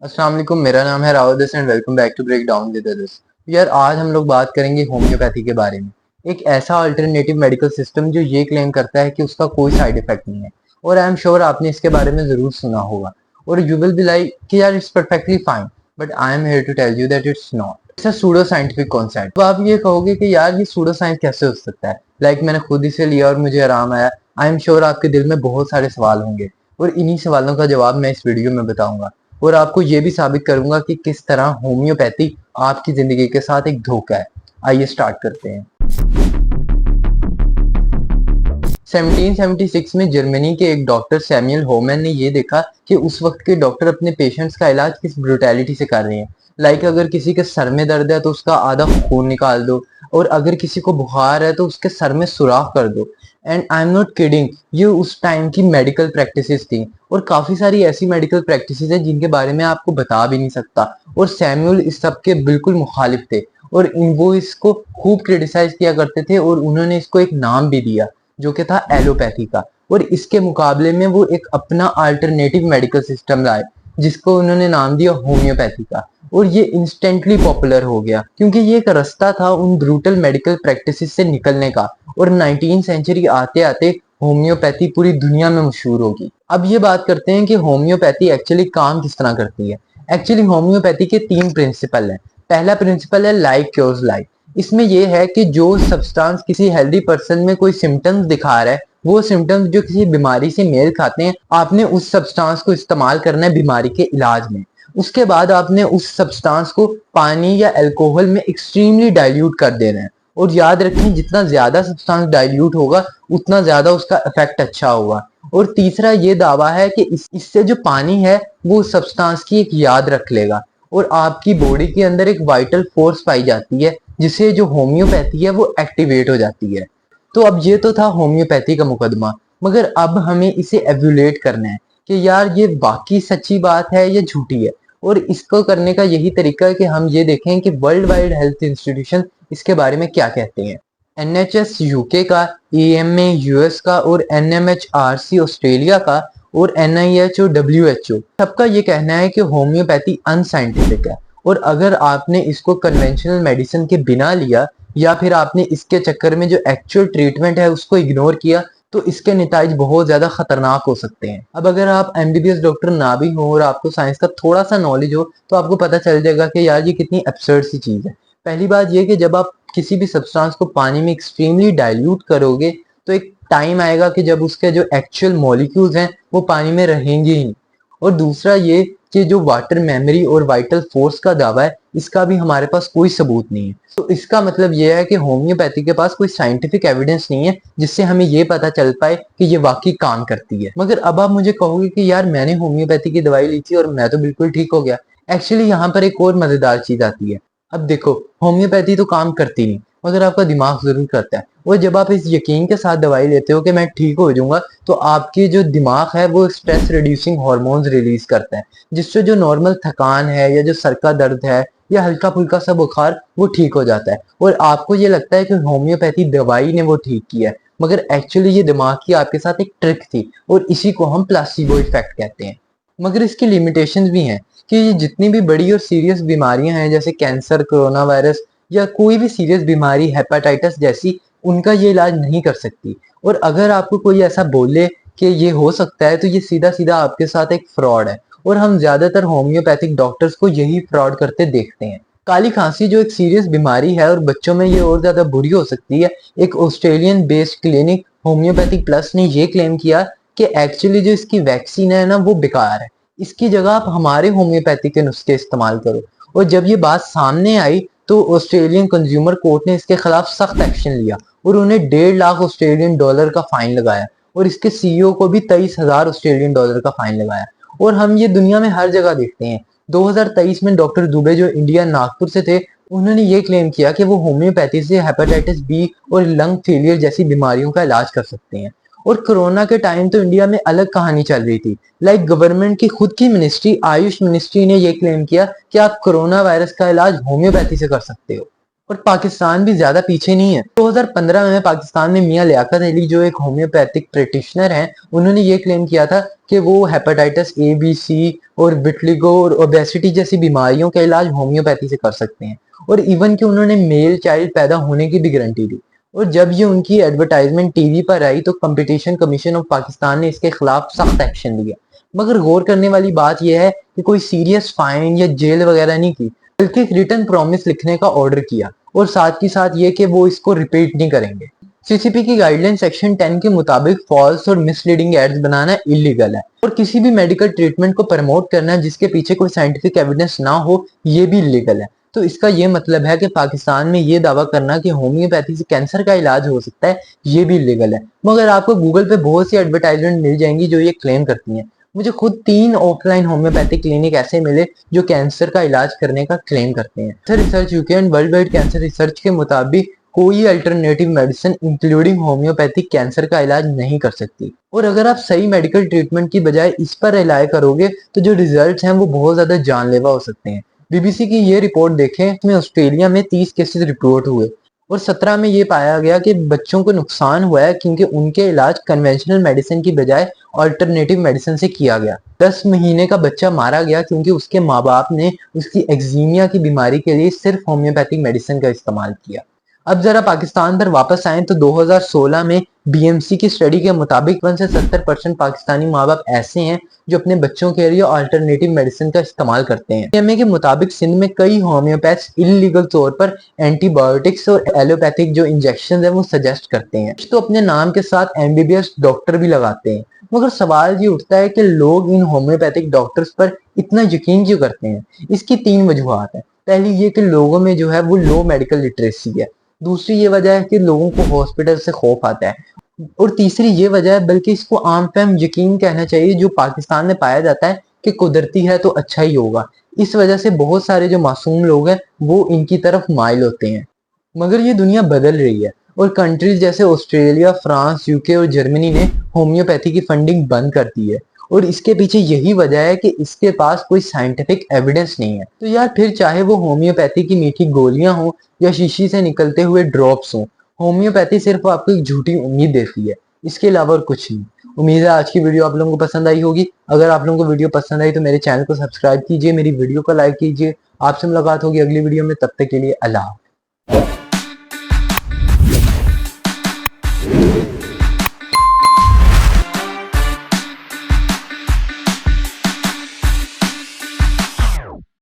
अस्सलाम वालेकुम, मेरा नाम है Rawat and welcome back to break down with others. यार आज हम लोग बात करेंगे होम्योपैथी के बारे में। एक ऐसा अल्टरनेटिव मेडिकल सिस्टम जो ये क्लेम करता है कि उसका कोई साइड इफेक्ट नहीं है। और आई एम श्योर आपने इसके बारे में जरूर सुना होगा। और यू विल बी लाइक कि यार it's perfectly fine, but I am here to tell you that it's not. It's a pseudo scientific concept. तो आप ये कहोगे कि यार ये सूडो साइंस कैसे हो सकता है। मैंने खुद इसे लिया और मुझे आराम आया। आई एम श्योर आपके दिल में बहुत सारे सवाल होंगे और इन्हीं सवालों का जवाब मैं इस वीडियो में बताऊंगा। और आपको ये भी साबित करूंगा कि किस तरह होम्योपैथी आपकी जिंदगी के साथ एक धोखा है। आइए स्टार्ट करते हैं। 1776 में जर्मनी के एक डॉक्टर सैमुअल होमैन ने ये देखा कि उस वक्त के डॉक्टर अपने पेशेंट्स का इलाज किस ब्रुटैलिटी से कर रहे हैं। अगर किसी के सर में दर्द है तो उसका आधा खून निकाल दो, और अगर किसी को बुखार है तो उसके सर में सुराख कर दो। And I am not kidding, ये उस टाइम की मेडिकल प्रैक्टिसेस थी। और काफी सारी ऐसी मेडिकल प्रैक्टिसेस हैं जिनके बारे में आपको बता भी नहीं सकता। और सैमुअल इस सब के बिल्कुल मुखालिफ थे और वो इसको खूब क्रिटिसाइज किया करते थे और उन्होंने इसको एक नाम भी दिया जो कि था एलोपैथी का। और इसके मुकाबले में वो एक अपना अल्टरनेटिव मेडिकल सिस्टम लाए जिसको उन्होंने नाम दिया होम्योपैथी का। और ये इंस्टेंटली पॉपुलर हो गया क्योंकि ये एक रास्ता था उन ब्रूटल मेडिकल प्रैक्टिसेस से निकलने का। और 19 सेंचुरी आते आते होम्योपैथी पूरी दुनिया में मशहूर होगी। अब ये बात करते हैं कि होम्योपैथी एक्चुअली काम किस तरह करती है। एक्चुअली होम्योपैथी के 3 प्रिंसिपल हैं। पहला प्रिंसिपल है लाइफ क्योर्स लाइफ। इसमें यह है कि जो सब्सटेंस किसी हेल्दी पर्सन में कोई सिम्टम्स दिखा रहा है, वो सिम्टम्स जो किसी बीमारी से मेल खाते हैं, आपने उस सब्सटेंस को इस्तेमाल करना है बीमारी के इलाज में। उसके बाद आपने उस सब्सटेंस को पानी या अल्कोहल में एक्सट्रीमली डाइल्यूट कर देना है। और याद रखें, जितना ज्यादा सब्सटेंस डाइल्यूट होगा उतना ज्यादा उसका इफेक्ट अच्छा होगा। और तीसरा ये दावा है कि इससे जो पानी है वो सब्सटेंस की एक याद रख लेगा और आपकी बॉडी के अंदर एक वाइटल फोर्स पाई जाती है जिसे जो होम्योपैथी है वो एक्टिवेट हो जाती है। तो अब ये तो था होम्योपैथी का मुकदमा, मगर अब हमें इसे एवल्यूएट करना है कि यार ये वाकई सच्ची बात है या झूठी है। और इसको करने का यही तरीका है कि हम ये देखें कि वर्ल्ड वाइड हेल्थ इंस्टीट्यूशन इसके बारे में क्या कहते हैं। NHS यूके का, EMA यूएस का और NMHRC ऑस्ट्रेलिया का और NIHO WHO सबका ये कहना है कि होम्योपैथी अनसाइंटिफिक है। और अगर आपने इसको कन्वेंशनल मेडिसिन के बिना लिया या फिर आपने इसके चक्कर में जो एक्चुअल ट्रीटमेंट है उसको इग्नोर किया तो इसके नताइज बहुत ज्यादा खतरनाक हो सकते हैं। अब अगर आप MBBS डॉक्टर ना भी हो और आपको साइंस का थोड़ा सा नॉलेज हो तो आपको पता चल जाएगा कि यार ये कितनी एब्सर्ड सी चीज है। पहली बात ये कि जब आप किसी भी सब्सटेंस को पानी में एक्सट्रीमली डाइल्यूट करोगे तो एक टाइम आएगा कि जब उसके जो एक्चुअल मॉलिक्यूल्स हैं वो पानी में रहेंगे ही नहीं। और दूसरा ये कि जो वाटर मेमोरी और वाइटल फोर्स का दावा है इसका भी हमारे पास कोई सबूत नहीं है। तो इसका मतलब यह है कि होम्योपैथी के पास कोई साइंटिफिक एविडेंस नहीं है जिससे हमें ये पता चल पाए कि ये वाकई काम करती है। मगर अब आप मुझे कहोगे कि यार मैंने होम्योपैथी की दवाई ली थी और मैं तो बिल्कुल ठीक हो गया। एक्चुअली यहाँ पर एक और मजेदार चीज आती है। अब देखो, होम्योपैथी तो काम करती नहीं मगर आपका दिमाग जरूर करता है। और जब आप इस यकीन के साथ दवाई लेते हो कि मैं ठीक हो जाऊंगा तो आपकी जो दिमाग है वो स्ट्रेस रिड्यूसिंग हार्मोन्स रिलीज करता है जिससे जो नॉर्मल थकान है या जो सर का दर्द है या हल्का फुल्का सा बुखार वो ठीक हो जाता है। और आपको ये लगता है कि होम्योपैथी दवाई ने वो ठीक किया है, मगर एक्चुअली ये दिमाग की आपके साथ एक ट्रिक थी और इसी को हम प्लासिबो इफेक्ट कहते हैं। मगर इसकी लिमिटेशंस भी हैं कि ये जितनी भी बड़ी और सीरियस बीमारियां हैं जैसे कैंसर, कोरोना वायरस या कोई भी सीरियस बीमारी, हेपेटाइटिस जैसी, उनका ये इलाज नहीं कर सकती। और अगर आपको कोई ऐसा बोले कि ये हो सकता है तो ये सीधा सीधा आपके साथ एक फ्रॉड है। और हम ज्यादातर होम्योपैथिक डॉक्टर्स को यही फ्रॉड करते देखते हैं। काली खांसी जो एक सीरियस बीमारी है और बच्चों में ये और ज्यादा बुरी हो सकती है, एक Australian based clinic homeopathic plus ने ये क्लेम किया कि एक्चुअली जो इसकी वैक्सीन है ना वो बेकार है, इसकी जगह आप हमारे होम्योपैथी के नुस्खे इस्तेमाल करो। और जब ये बात सामने आई तो ऑस्ट्रेलियन कंज्यूमर कोर्ट ने इसके खिलाफ सख्त एक्शन लिया और उन्हें 1.5 लाख ऑस्ट्रेलियन डॉलर का फाइन लगाया और इसके CEO को भी 23,000 ऑस्ट्रेलियन डॉलर का फाइन लगाया। और हम ये दुनिया में हर जगह देखते हैं। 2023 में डॉक्टर दुबे जो इंडिया नागपुर से थे, उन्होंने ये क्लेम किया कि वो होम्योपैथी से हेपेटाइटिस B और लंग फेलियर जैसी बीमारियों का इलाज कर सकते हैं। और कोरोना के टाइम तो इंडिया में अलग कहानी चल रही थी। गवर्नमेंट की खुद की मिनिस्ट्री, आयुष मिनिस्ट्री ने यह क्लेम किया कि आप कोरोना वायरस का इलाज होम्योपैथी से कर सकते हो। और पाकिस्तान भी ज्यादा पीछे नहीं है। 2015 में पाकिस्तान में मियां लियाकत अली जो एक होम्योपैथिक प्रैक्टिशनर हैं, उन्होंने ये क्लेम किया था कि वो हेपेटाइटिस ए, बी, सी और विटलिगो और ओबेसिटी जैसी बीमारियों का इलाज होम्योपैथी से कर सकते हैं। और इवन कि उन्होंने मेल चाइल्ड पैदा होने की भी गारंटी दी। और जब ये उनकी एडवर्टाइजमेंट टीवी पर आई तो कंपटीशन कमीशन ऑफ पाकिस्तान ने इसके खिलाफ सख्त एक्शन लिया। मगर गौर करने वाली बात यह है कि कोई सीरियस फाइन या जेल वगैरह नहीं की, बल्कि एक रिटर्न प्रॉमिस लिखने का ऑर्डर किया और साथ ही साथ ये कि वो इसको रिपीट नहीं करेंगे। सीसीपी की गाइडलाइन सेक्शन 10 के मुताबिक फॉल्स और मिसलीडिंग एड्स बनाना इलीगल है और किसी भी मेडिकल ट्रीटमेंट को प्रमोट करना जिसके पीछे कोई साइंटिफिक एविडेंस ना हो, ये भी इलीगल है। तो इसका ये मतलब है कि पाकिस्तान में ये दावा करना कि होम्योपैथी से कैंसर का इलाज हो सकता है, ये भी इलीगल है। मगर आपको गूगल पे बहुत सी एडवर्टाइजमेंट मिल जाएंगी जो ये क्लेम करती हैं। मुझे खुद 3 ऑफलाइन होम्योपैथिक क्लिनिक ऐसे मिले जो कैंसर का इलाज करने का क्लेम करते हैं। Research UK and world wide cancer research के मुताबिक कोई alternative medicine including homeopathic cancer का इलाज नहीं कर सकती। और अगर आप सही मेडिकल ट्रीटमेंट की बजाय इस पर रिलाय करोगे तो जो रिजल्ट्स हैं वो बहुत ज्यादा जानलेवा हो सकते हैं। बीबीसी की ये रिपोर्ट देखें, इसमें ऑस्ट्रेलिया में 30 केसेस रिपोर्ट हुए और 17 में ये पाया गया कि बच्चों को नुकसान हुआ है क्योंकि उनके इलाज कन्वेंशनल मेडिसिन की बजाय अल्टरनेटिव मेडिसिन से किया गया। 10 महीने का बच्चा मारा गया क्योंकि उसके माँ बाप ने उसकी एक्जीमिया की बीमारी के लिए सिर्फ होम्योपैथिक मेडिसिन का इस्तेमाल किया। अब जरा पाकिस्तान पर वापस आए तो 2016 में बीएमसी की स्टडी के मुताबिक 1 से 70% पाकिस्तानी माँ बाप ऐसे हैं जो अपने बच्चों के लिए अल्टरनेटिव मेडिसिन का इस्तेमाल करते हैं। एमए के मुताबिक सिंध में कई होम्योपैथ्स इलीगल तौर पर एंटीबायोटिक्स और एलोपैथिक जो इंजेक्शन है वो सजेस्ट करते हैं। तो अपने नाम के साथ एमबीबीएस डॉक्टर भी लगाते हैं। मगर सवाल ये उठता है कि लोग इन होम्योपैथिक डॉक्टर्स पर इतना यकीन क्यों करते हैं। इसकी 3 वजूहात है। पहली ये कि लोगों में जो है वो लो मेडिकल लिटरेसी है। दूसरी ये वजह है कि लोगों को हॉस्पिटल से खौफ आता है और तीसरी ये वजह है, बल्कि इसको आम फहम यकीन कहना चाहिए, जो पाकिस्तान में पाया जाता है कि कुदरती है तो अच्छा ही होगा। इस वजह से बहुत सारे जो मासूम लोग हैं वो इनकी तरफ माइल होते हैं। मगर ये दुनिया बदल रही है और कंट्रीज जैसे ऑस्ट्रेलिया, फ्रांस, यूके और जर्मनी ने होम्योपैथी की फंडिंग बंद कर दी है और इसके पीछे यही वजह है कि इसके पास कोई साइंटिफिक एविडेंस नहीं है। तो यार फिर चाहे वो होम्योपैथी की मीठी गोलियां हो या शीशी से निकलते हुए ड्रॉप्स हो, होम्योपैथी सिर्फ आपको एक झूठी उम्मीद देती है, इसके अलावा और कुछ नहीं। उम्मीद है आज की वीडियो आप लोगों को पसंद आई होगी। अगर आप लोगों को वीडियो पसंद आई तो मेरे चैनल को सब्सक्राइब कीजिए, मेरी वीडियो को लाइक कीजिए। आपसे मुलाकात होगी अगली वीडियो में, तब तक के लिए अल्लाह।